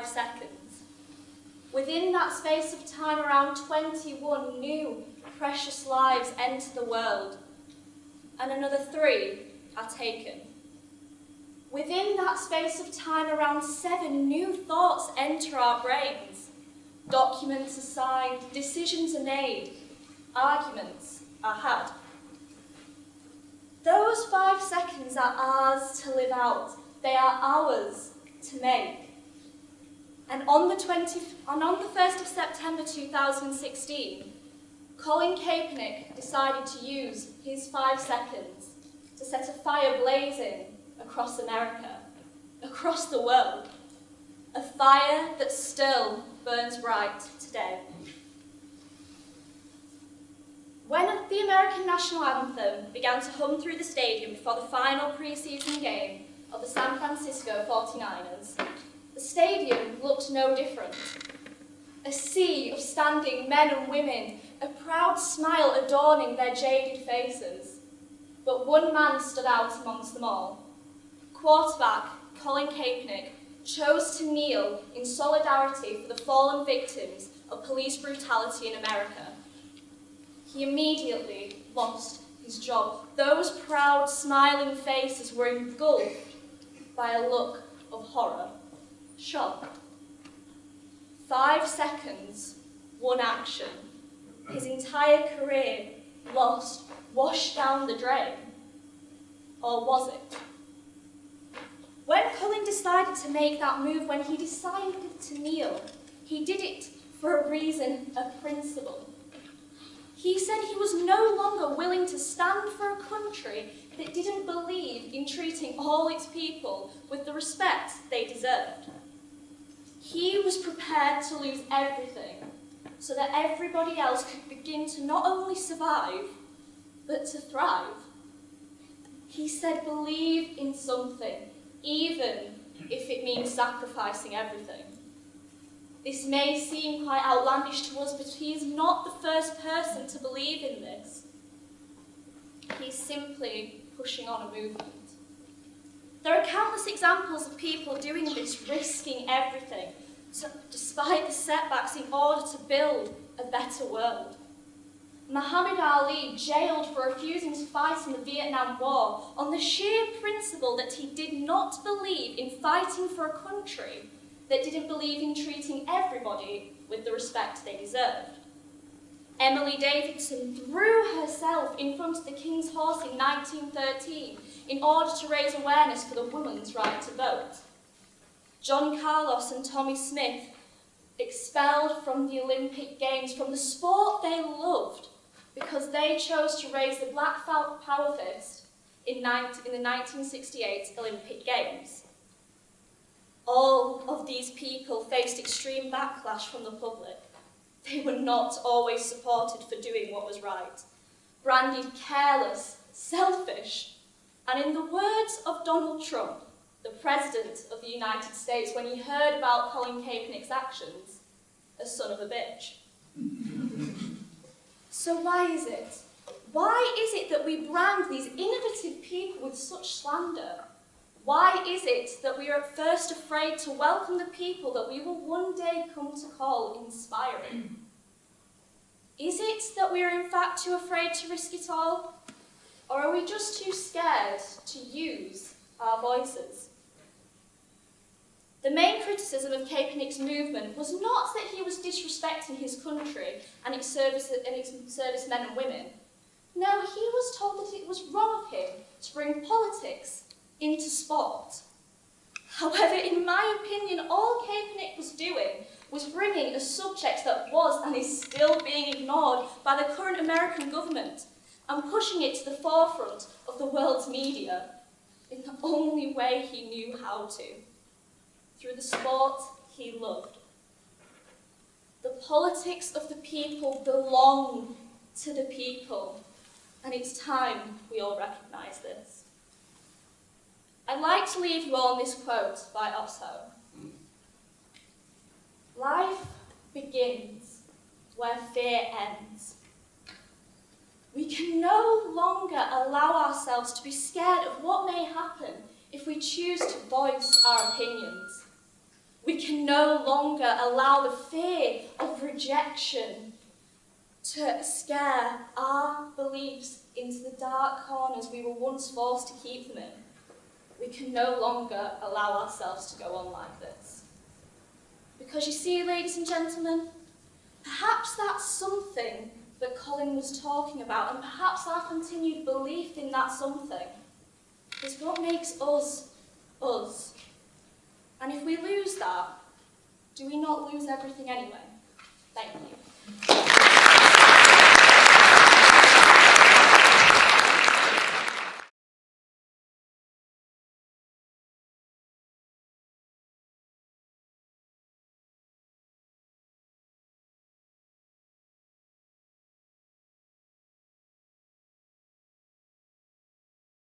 5 seconds. Within that space of time, around 21 new precious lives enter the world, and another 3 are taken. Within that space of time, around 7 new thoughts enter our brains. Documents are signed, decisions are made, arguments are had. Those 5 seconds are ours to live out. They are ours to make. And on the 1st of September 2016, Colin Kapernick decided to use his 5 seconds to set a fire blazing across America, across the world. A fire that still burns bright today. When the American national anthem began to hum through the stadium before the final pre-season game of the San Francisco 49ers, the stadium looked no different. A sea of standing men and women, a proud smile adorning their jaded faces. But one man stood out amongst them all. Quarterback Colin Kaepernick chose to kneel in solidarity for the fallen victims of police brutality in America. He immediately lost his job. Those proud, smiling faces were engulfed by a look of horror, shock. 5 seconds, one action. His entire career lost, washed down the drain. Or was it? When Colin decided to make that move, when he decided to kneel, he did it for a reason, a principle. He said he was no longer willing to stand for a country that didn't believe in treating all its people with the respect they deserved. He was prepared to lose everything so that everybody else could begin to not only survive, but to thrive. He said, believe in something, even if it means sacrificing everything. This may seem quite outlandish to us, but he is not the first person to believe in this. He's simply pushing on a movement. There are countless examples of people doing this, risking everything, despite the setbacks, in order to build a better world. Muhammad Ali jailed for refusing to fight in the Vietnam War on the sheer principle that he did not believe in fighting for a country that didn't believe in treating everybody with the respect they deserved. Emily Davidson threw herself in front of the King's horse in 1913 in order to raise awareness for the woman's right to vote. John Carlos and Tommie Smith, expelled from the Olympic Games, from the sport they loved, because they chose to raise the Black Power fist in the 1968 Olympic Games. All of these people faced extreme backlash from the public. They were not always supported for doing what was right, branded careless, selfish, and in the words of Donald Trump, the President of the United States, when he heard about Colin Kaepernick's actions, a son of a bitch. So why is it? Why is it that we brand these innovative people with such slander? Why is it that we are at first afraid to welcome the people that we will one day come to call inspiring? Is it that we are in fact too afraid to risk it all? Or are we just too scared to use our voices? The main criticism of Kaepernick's movement was not that he was disrespecting his country and its servicemen and women. No, he was told that it was wrong of him to bring politics into sport. However, in my opinion, all Kaepernick was doing was bringing a subject that was and is still being ignored by the current American government and pushing it to the forefront of the world's media in the only way he knew how to, through the sport he loved. The politics of the people belong to the people, and it's time we all recognise this. I'd like to leave you all on this quote by Osho. Life begins where fear ends. We can no longer allow ourselves to be scared of what may happen if we choose to voice our opinions. We can no longer allow the fear of rejection to scare our beliefs into the dark corners we were once forced to keep them in. We can no longer allow ourselves to go on like this. Because you see, ladies and gentlemen, perhaps that's something that Colin was talking about, and perhaps our continued belief in that something is what makes us, us. And if we lose that, do we not lose everything anyway? Thank you.